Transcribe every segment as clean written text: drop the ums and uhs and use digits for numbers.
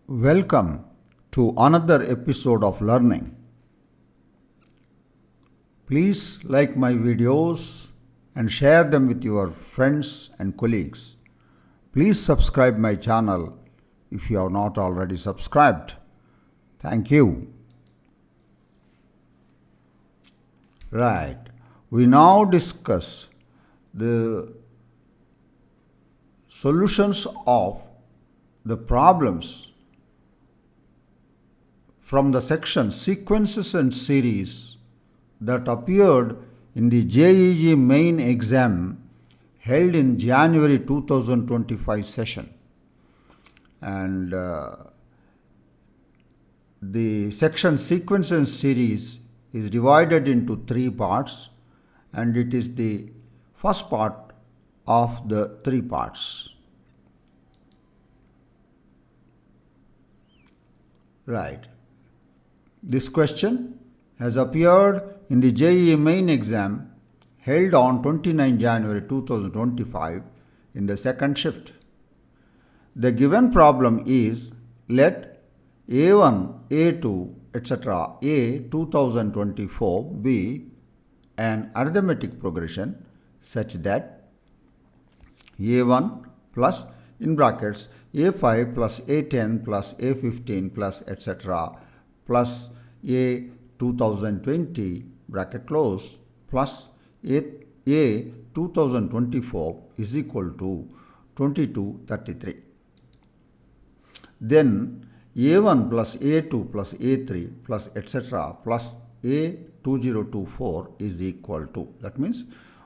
Welcome to another episode of learning. Please like my videos and share them with your friends and colleagues. Please subscribe my channel if you have not already subscribed. Thank you. Right. We now discuss the solutions of the problems from the section Sequences and Series that appeared in the JEE Main exam held in January 2025 session. And the section Sequence and Series is divided into three parts, and it is the first part of the three parts. Right. This question has appeared in the JEE Main exam held on 29 January 2025 in the second shift. The given problem is let A1, A2, etc. A 2024 be an arithmetic progression such that A1 plus in brackets A5 plus A10 plus A15 plus etc. plus A 2020 bracket close plus A 2024 is equal to 2233. Then A1 plus A2 plus A3 plus etc. plus A 2024 is equal to. That means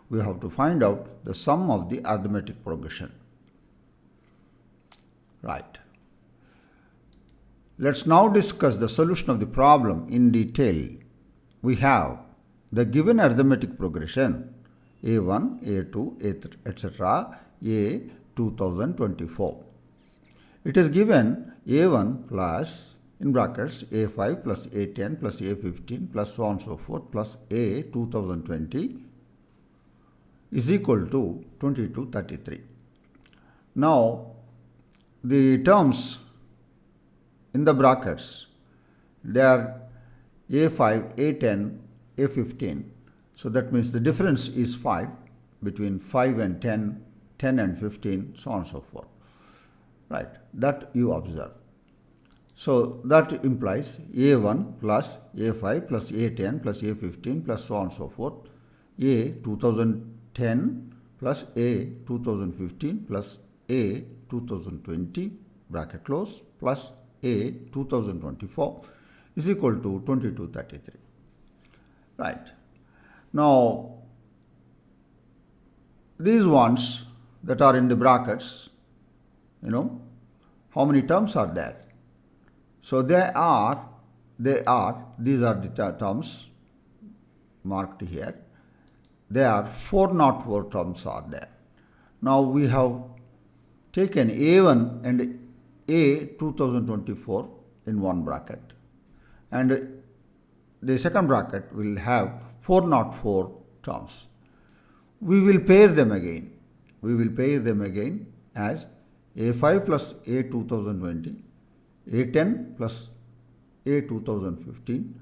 we have to find out the sum of the arithmetic progression. Right. Let's now discuss the solution of the problem in detail. We have the given arithmetic progression A1, A2, A3, etc. A 2024. It is given A1 plus in brackets A5 plus A10 plus A15 plus so on and so forth plus A 2020 is equal to 2233. Now the terms in the brackets, they are A5, A10, A15. So that means the difference is 5 between 5 and 10, 10 and 15, so on and so forth. Right, that you observe. So that implies A1 plus A5 plus A10 plus A15 plus so on and so forth. A 2010 plus A 2015 plus A 2020 bracket close plus A 2024 is equal to 2233. Right. Now, these ones that are in the brackets, how many terms are there? So these are the terms marked here. There are 404 terms are there. Now we have taken A1 and A 2024 in one bracket, and the second bracket will have 404 terms. We will pair them again. We will pair them again as A5 plus A 2020, A10 plus A 2015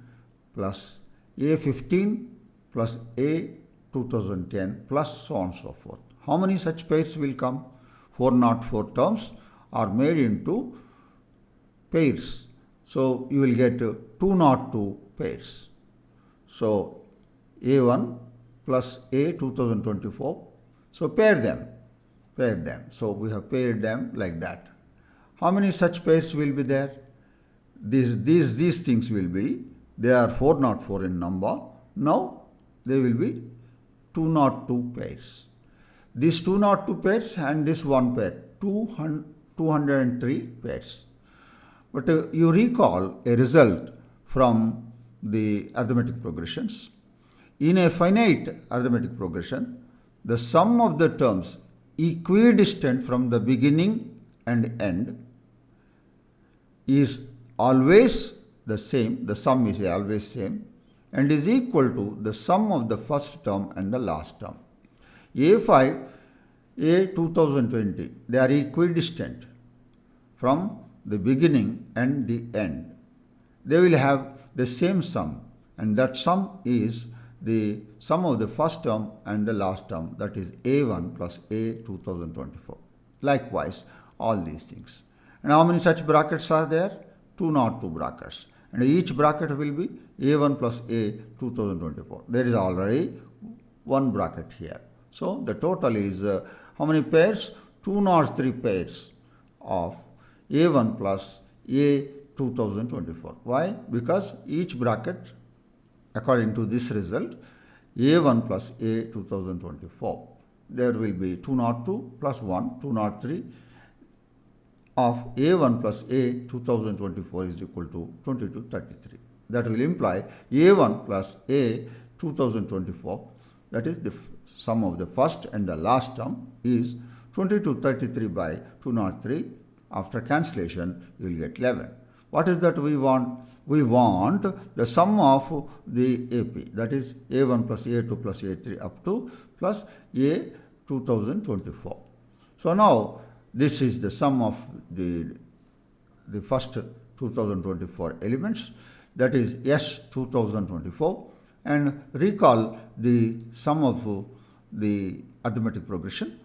plus A15 plus A 2010 plus so on and so forth. How many such pairs will come? 404 terms are made into pairs. So you will get 202 pairs. So A1 plus A 2024. So pair them. So we have paired them like that. How many such pairs will be there? These things will be, they are 404 in number. Now they will be 202 pairs. These 202 pairs and this one pair, 203 pairs. But you recall a result from the arithmetic progressions. In a finite arithmetic progression, the sum of the terms equidistant from the beginning and end is always the same, the sum is always same, and is equal to the sum of the first term and the last term. A5, A 2020, they are equidistant from the beginning and the end. They will have the same sum, and that sum is the sum of the first term and the last term, that is A1 plus A 2024. Likewise, all these things. And how many such brackets are there? 202 brackets. And each bracket will be A1 plus A 2024. There is already one bracket here. So the total is how many pairs? 203 pairs of A1 plus A 2024. Why? Because each bracket, according to this result, A1 plus A 2024. There will be 202 plus 1, 203 of A1 plus A 2024 is equal to 2233. That will imply A1 plus A 2024, that is the sum of the first and the last term, is 2233 by 203. After cancellation, you will get 11. What is that we want? We want the sum of the AP, that is A1 plus A2 plus A3 up to plus A 2024. So now this is the sum of the first 2024 elements, that is S 2024, and recall the sum of the arithmetic progression.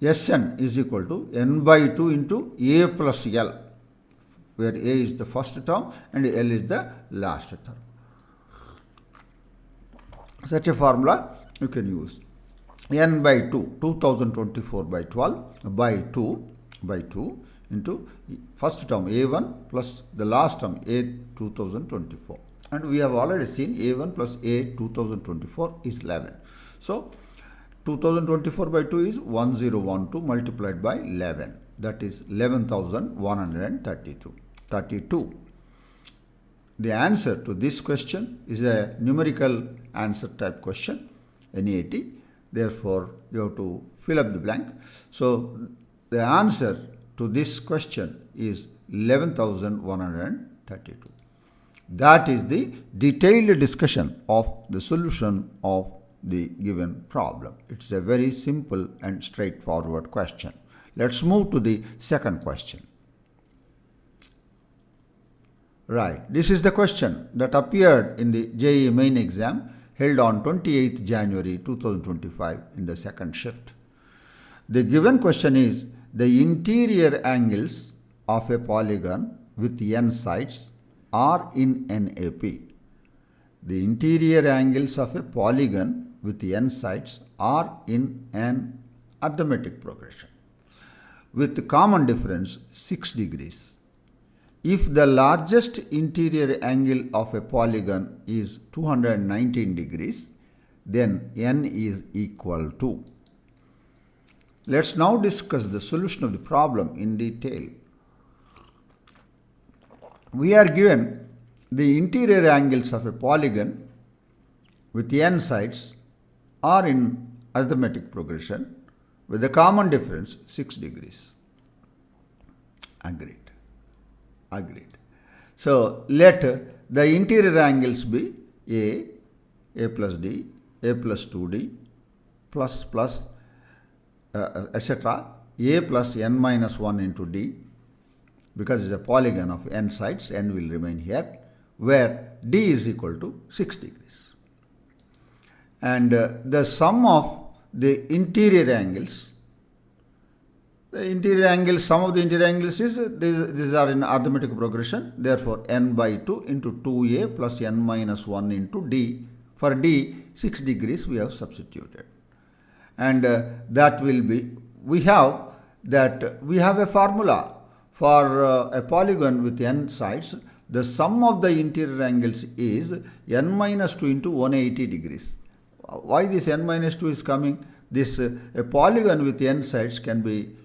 Sn is equal to n by 2 into A plus L, where A is the first term and L is the last term. Such a formula you can use. N by 2, 2024 by 12 by 2 into first term A1 plus the last term A 2024. And we have already seen A1 plus A 2024 is 11. So 2024 by 2 is 1012 multiplied by 11. That is 11,132. 32. The answer to this question is a numerical answer type question, NEAT. Therefore, you have to fill up the blank. So, the answer to this question is 11,132. That is the detailed discussion of the solution of the given problem. It's a very simple and straightforward question. Let's move to the second question. Right, this is the question that appeared in the JEE Main exam held on 28th January 2025 in the second shift. The given question is the interior angles of a polygon with n sides are in an AP. The interior angles of a polygon with n sides are in an arithmetic progression with common difference 6 degrees. If the largest interior angle of a polygon is 219 degrees, then n is equal to. Let's now discuss the solution of the problem in detail. We are given the interior angles of a polygon with n sides are in arithmetic progression with a common difference 6 degrees. Agreed. So, let the interior angles be A plus D, A plus 2D, plus, etc. A plus n minus 1 into D, because it's a polygon of n sides, n will remain here, where D is equal to 6 degrees. And the sum of the interior angles, sum of the interior angles is, these are in arithmetic progression, therefore n by 2 into 2a plus n minus 1 into d. For d, 6 degrees we have substituted. And that will be, we have a formula for a polygon with n sides. The sum of the interior angles is n minus 2 into 180 degrees. Why this n minus 2 is coming? This a polygon with n sides can be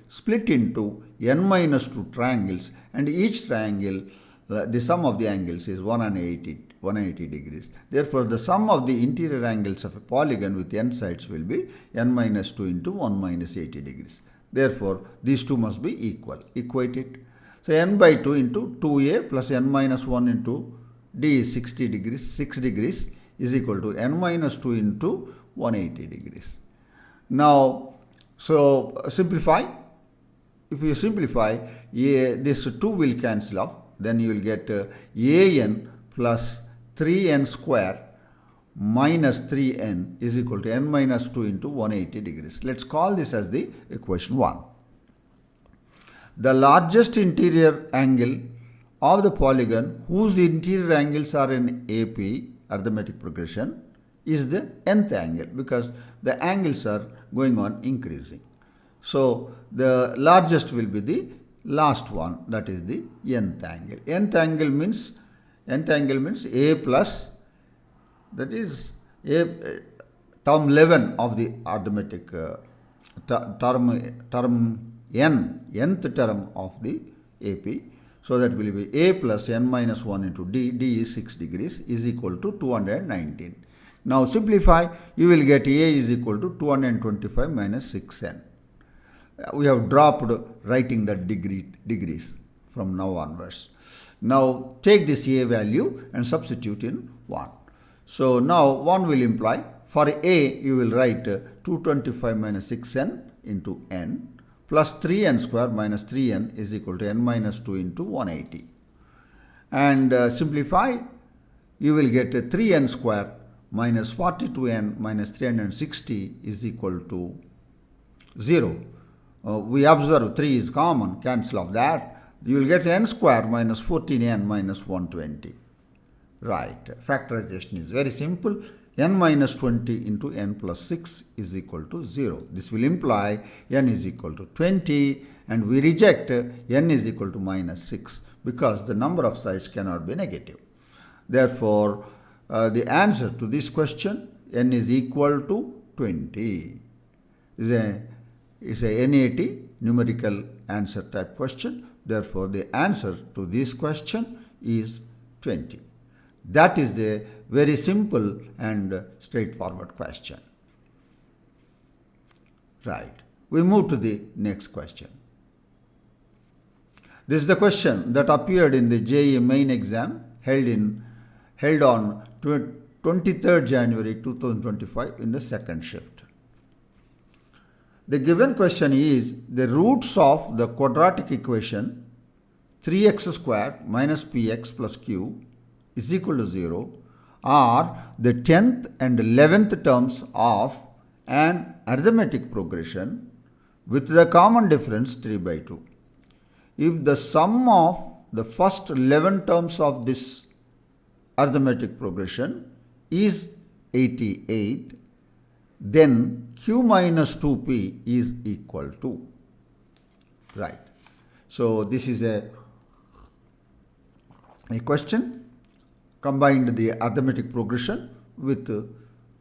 split into n minus 2 triangles, and each triangle, the sum of the angles is 180 degrees. Therefore, the sum of the interior angles of a polygon with n sides will be n minus 2 into 1 minus 80 degrees. Therefore, these two must be equal. Equate it. So, n by 2 into 2a plus n minus 1 into d is 60 degrees. 6 degrees is equal to n minus 2 into 180 degrees. Now, so simplify. if you simplify, this 2 will cancel off. Then you will get an plus 3n square minus 3n is equal to n minus 2 into 180 degrees. Let's call this as the equation 1. The largest interior angle of the polygon whose interior angles are in AP, arithmetic progression, is the nth angle, because the angles are going on increasing. So the largest will be the last one, that is the nth angle. Nth angle means A plus, that is A term 11 of the arithmetic term nth term of the AP. So that will be A plus n minus 1 into D, D is 6 degrees, is equal to 219. Now simplify, you will get A is equal to 225 minus 6n. We have dropped writing the degrees from now onwards. Now take this A value and substitute in 1. So now 1 will imply, for A you will write 225 minus 6n into n plus 3n square minus 3n is equal to n minus 2 into 180. And simplify, you will get 3n square minus 42n minus 360 is equal to 0. We observe 3 is common, cancel off that. You will get n square minus 14n minus 120. Right, factorization is very simple. N minus 20 into n plus 6 is equal to 0. This will imply n is equal to 20, and we reject n is equal to minus 6 because the number of sides cannot be negative. Therefore, the answer to this question, n is equal to 20, is a NAT, numerical answer type question. Therefore, the answer to this question is 20. That is a very simple and straightforward question. Right. We move to the next question. This is the question that appeared in the JEE Main exam held on 23rd January 2025 in the second shift. The given question is the roots of the quadratic equation 3x square minus px plus q is equal to 0 are the 10th and 11th terms of an arithmetic progression with the common difference 3 by 2. If the sum of the first 11 terms of this arithmetic progression is 88, then q minus 2p is equal to. Right. So this is a question combined the arithmetic progression with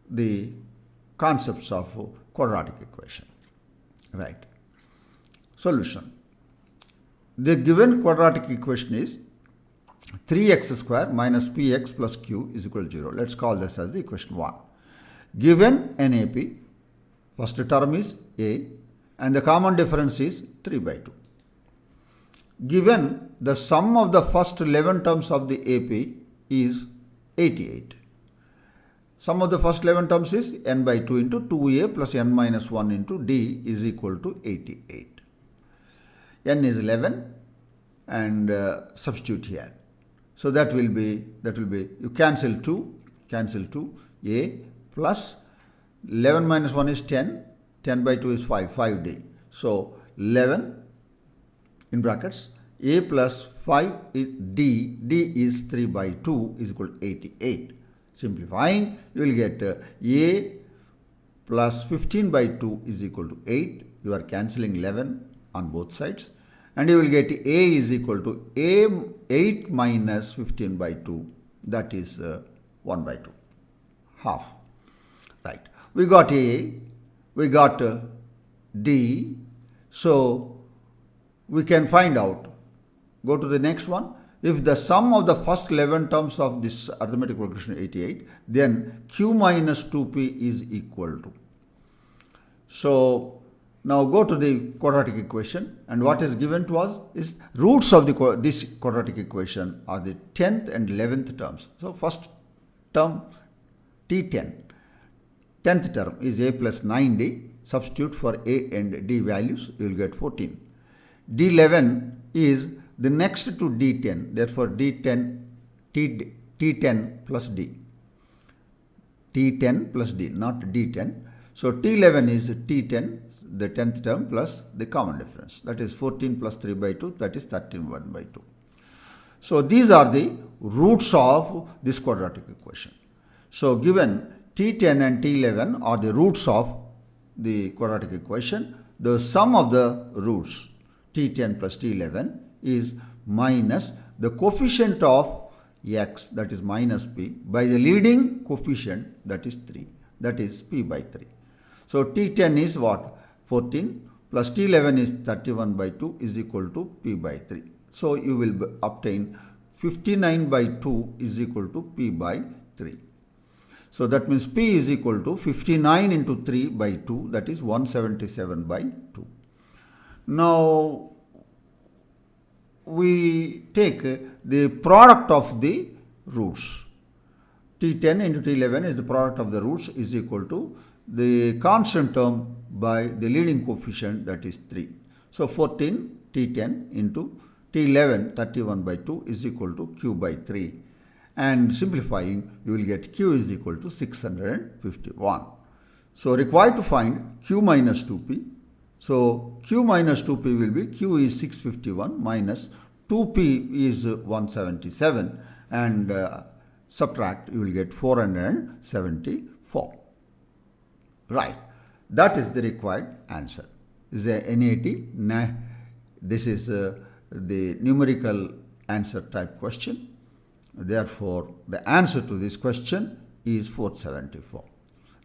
the concepts of quadratic equation. Right. Solution. The given quadratic equation is 3x square minus px plus q is equal to 0. Let's call this as the equation 1. Given NAP, first term is A and the common difference is 3 by 2. Given the sum of the first 11 terms of the AP is 88. Sum of the first 11 terms is n by 2 into 2a plus n minus 1 into d is equal to 88. N is 11 and substitute here. So that will be you cancel 2 a plus 11 minus 1 is 10, 10 by 2 is 5d. So 11 in brackets a plus 5d, d is 3 by 2 is equal to 88. Simplifying, you will get a plus 15 by 2 is equal to 8. You are cancelling 11 on both sides. And you will get a is equal to 8 minus 15 by 2. That is 1 by 2. Half. Right. We got a, we got d. So we can find out. Go to the next one. If the sum of the first 11 terms of this arithmetic progression is 88, then q minus 2p is equal to. So now go to the quadratic equation, and what is given to us is roots of this quadratic equation are the 10th and 11th terms. So first term T10, 10th term is a plus 9d. Substitute for a and d values, you will get 14. D11 is the next to D10. Therefore, T10 plus D. T10 plus D, not D10. So, T11 is T10, the 10th term plus the common difference. That is 14 plus 3 by 2, that is 13 1 by 2. So, these are the roots of this quadratic equation. So, given T10 and T11 are the roots of the quadratic equation, the sum of the roots T10 plus T11 is minus the coefficient of x, that is minus p, by the leading coefficient, that is 3, that is p by 3. So, T10 is what? 14 plus T11 is 31 by 2 is equal to p by 3. So, you will obtain 59 by 2 is equal to p by 3. So, that means p is equal to 59 into 3 by 2, that is 177 by 2. Now, we take the product of the roots. T10 into T11 is the product of the roots is equal to the constant term by the leading coefficient, that is 3. So, 14 T10 into T11 31 by 2 is equal to q by 3. And simplifying, you will get q is equal to 651. So, required to find q minus 2p. So, q minus 2p will be q is 651 minus 2p is 177 and subtract, you will get 474. Right. That is the required answer. Is there NAT? Nah. This is the numerical answer type question. Therefore, the answer to this question is 474.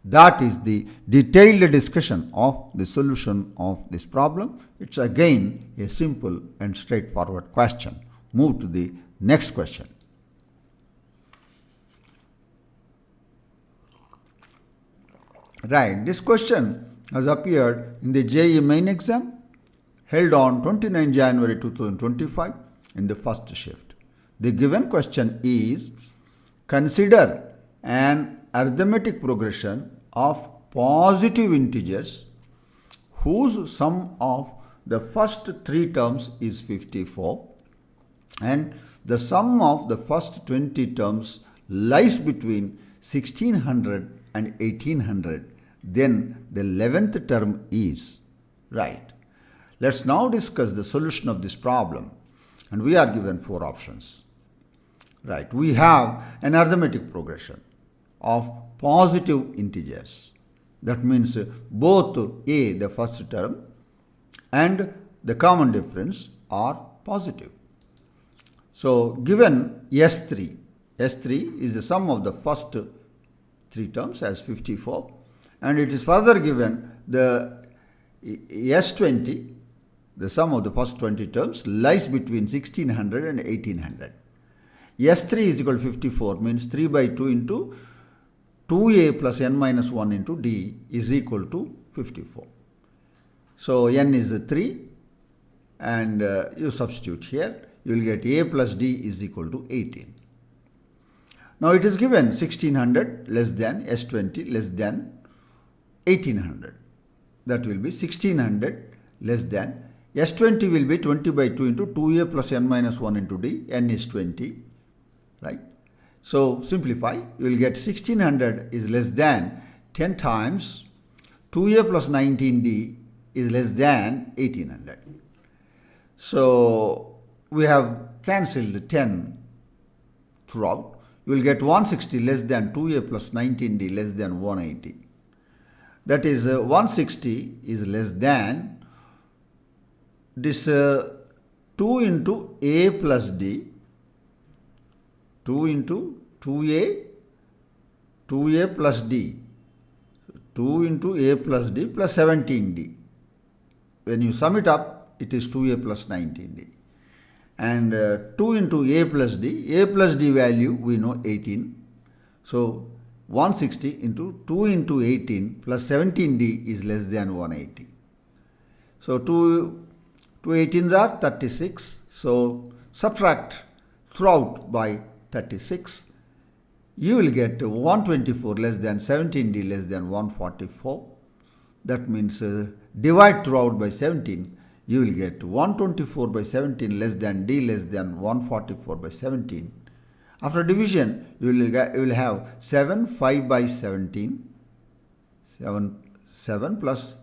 That is the detailed discussion of the solution of this problem. It's again a simple and straightforward question. Move to the next question. Right, this question has appeared in the JEE Main exam held on 29 January 2025 in the first shift. The given question is, consider an arithmetic progression of positive integers whose sum of the first 3 terms is 54 and the sum of the first 20 terms lies between 1600 and 1800. Then the 11th term is. Right. Let's now discuss the solution of this problem, and we are given 4 options. Right. We have an arithmetic progression of positive integers. That means both a, the first term, and the common difference are positive. So, given S3 is the sum of the first 3 terms as 54, and it is further given the S20, the sum of the first 20 terms, lies between 1600 and 1800. S3 is equal to 54 means 3 by 2 into 2a plus n minus 1 into d is equal to 54. So, n is 3 and you substitute here, you will get a plus d is equal to 18. Now, it is given 1600 less than S20 less than 1800. That will be 1600 less than S20 will be 20 by 2 into 2a plus n minus 1 into d, n is 20, right. So, simplify, you will get 1600 is less than 10 times 2a plus 19d is less than 1800. So, we have cancelled 10 throughout. You will get 160 less than 2a plus 19d less than 180. That is 160 is less than this 2 into a plus d, 2 into 2a plus d, 2 into a plus d plus 17d. When you sum it up, it is 2a plus 19d. And 2 into a plus d value we know 18. So, 160 into 2 into 18 plus 17d is less than 180. So, 2 18s are 36. So, subtract throughout by 36. You will get 124 less than 17d less than 144. That means divide throughout by 17. you will get 124 by 17 less than D less than 144 by 17. After division, you will have 7, 5 by 17, 7 plus,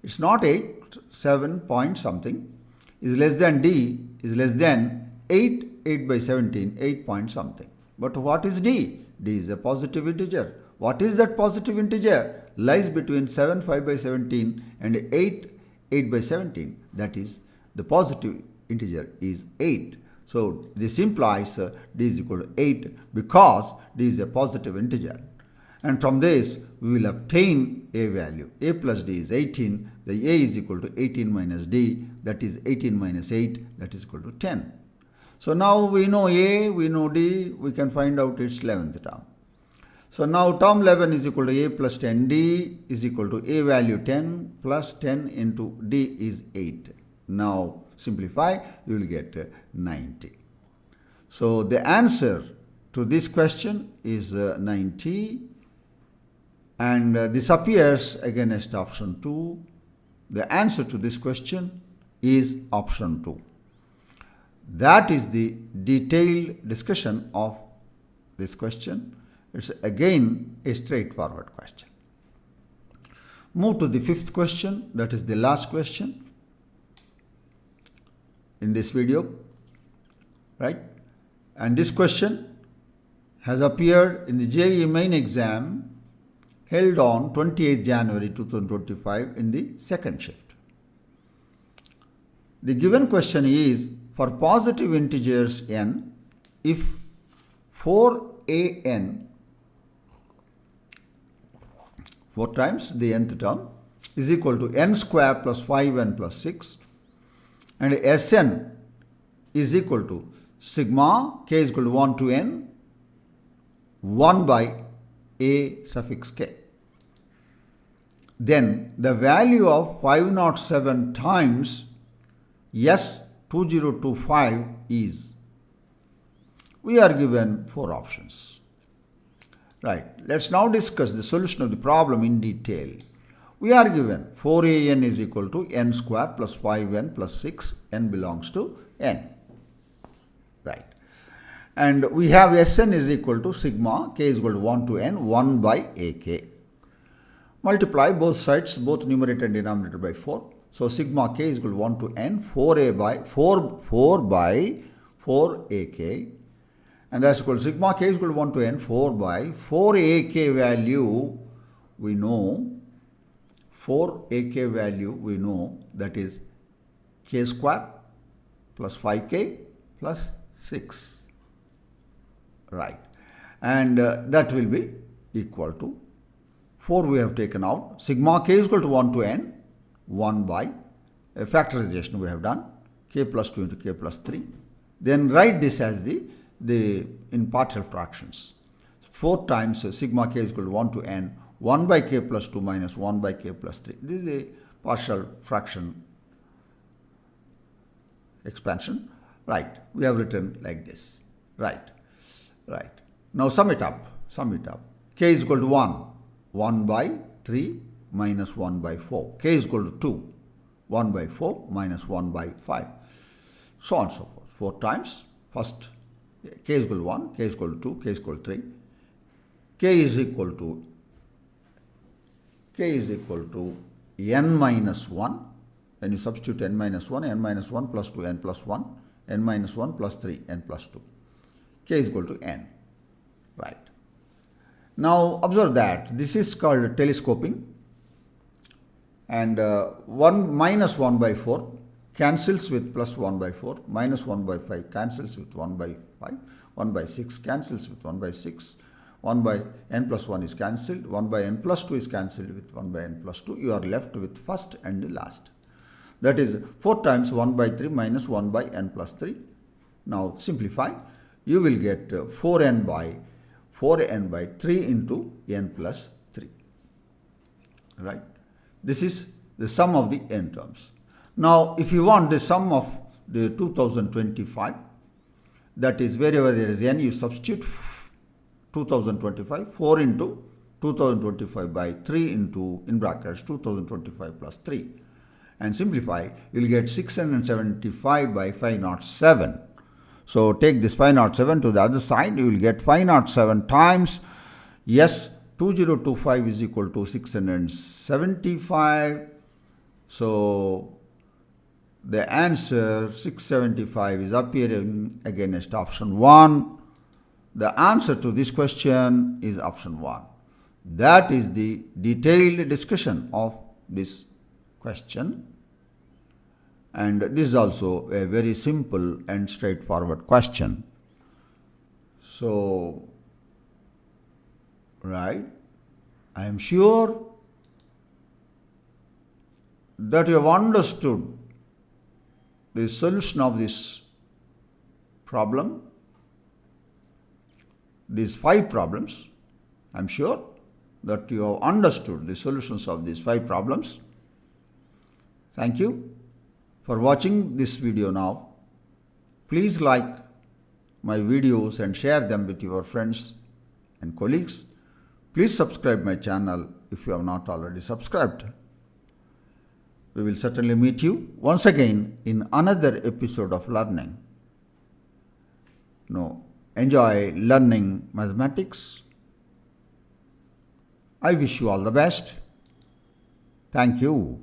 it's not 8, 7 point something, is less than D is less than 8 by 17, 8 point something. But what is D? D is a positive integer. What is that positive integer? Lies between 7, 5 by 17 and 8 by 17. That is, the positive integer is 8. So this implies D is equal to 8 because D is a positive integer. And from this, we will obtain A value. A plus D is 18. The A is equal to 18 minus D. That is 18 minus 8. That is equal to 10. So now we know A, we know D. We can find out its 11th term. So now term 11 is equal to A plus 10. D is equal to A value 10 plus 10 into D is 8. Now simplify, you will get 90. So the answer to this question is 90. And this appears against option 2. The answer to this question is option 2. That is the detailed discussion of this question. It's again a straightforward question. Move to the fifth question, that is the last question in this video, right? And this question has appeared in the JEE Main exam held on 28th January 2025 in the second shift. The given question is for positive integers n, if 4an, 4 times the nth term, is equal to n square plus 5n plus 6, and Sn is equal to sigma k is equal to 1 to n 1 by a suffix k. Then the value of 507 times S2025 is, we are given 4 options. Right, let's now discuss the solution of the problem in detail. We are given 4an is equal to n square plus 5n plus 6, n belongs to n. Right. And we have Sn is equal to sigma k is equal to 1 to n 1 by ak. Multiply both sides, both numerator and denominator by 4. So sigma k is equal to 1 to n 4 by 4 ak. And that's equal to sigma k is equal to 1 to n 4 by 4 ak value we know. 4 ak value we know, that is k square plus 5k plus 6. Right. And that will be equal to 4 we have taken out. Sigma k is equal to 1 to n 1 by factorization we have done, k plus 2 into k plus 3. Then write this as the in partial fractions. 4 times sigma k is equal to 1 to n 1 by k plus 2 minus 1 by k plus 3. This is a partial fraction expansion. Right. We have written like this. Right. Right. Now sum it up. K is equal to 1. 1 by 3 minus 1 by 4. K is equal to 2. 1 by 4 minus 1 by 5. So on and so forth. 4 times. First, k is equal to 1, k is equal to 2, k is equal to 3. K is equal to n minus 1. Then you substitute n minus 1 plus 2, n plus 1, n minus 1 plus 3, n plus 2. K is equal to n. Right. Now observe that this is called telescoping, and 1 minus 1 by 4 cancels with plus 1 by 4, minus 1 by 5 cancels with 1 by 5, 1 by 6 cancels with 1 by 6, 1 by n plus 1 is cancelled, 1 by n plus 2 is cancelled with 1 by n plus 2. You are left with first and the last. That is 4 times 1 by 3 minus 1 by n plus 3. Now simplify. You will get 4n by 3 into n plus 3. Right. This is the sum of the n terms. Now if you want the sum of the 2025, that is wherever there is n, you substitute 2025, 4 into 2025 by 3 into, in brackets, 2025 plus 3. and simplify, you will get 675 by 507. So take this 507 to the other side, you will get 507 times, yes, 2025 is equal to 675. So the answer 675 is appearing against option 1. The answer to this question is option 1. That is the detailed discussion of this question. And this is also a very simple and straightforward question. So, right, I am sure that you have understood the solution of this problem, these 5 problems. I am sure that you have understood the solutions of these 5 problems. Thank you for watching this video now. Please like my videos and share them with your friends and colleagues. Please subscribe my channel if you have not already subscribed. We will certainly meet you once again in another episode of learning. Enjoy learning mathematics. I wish you all the best. Thank you.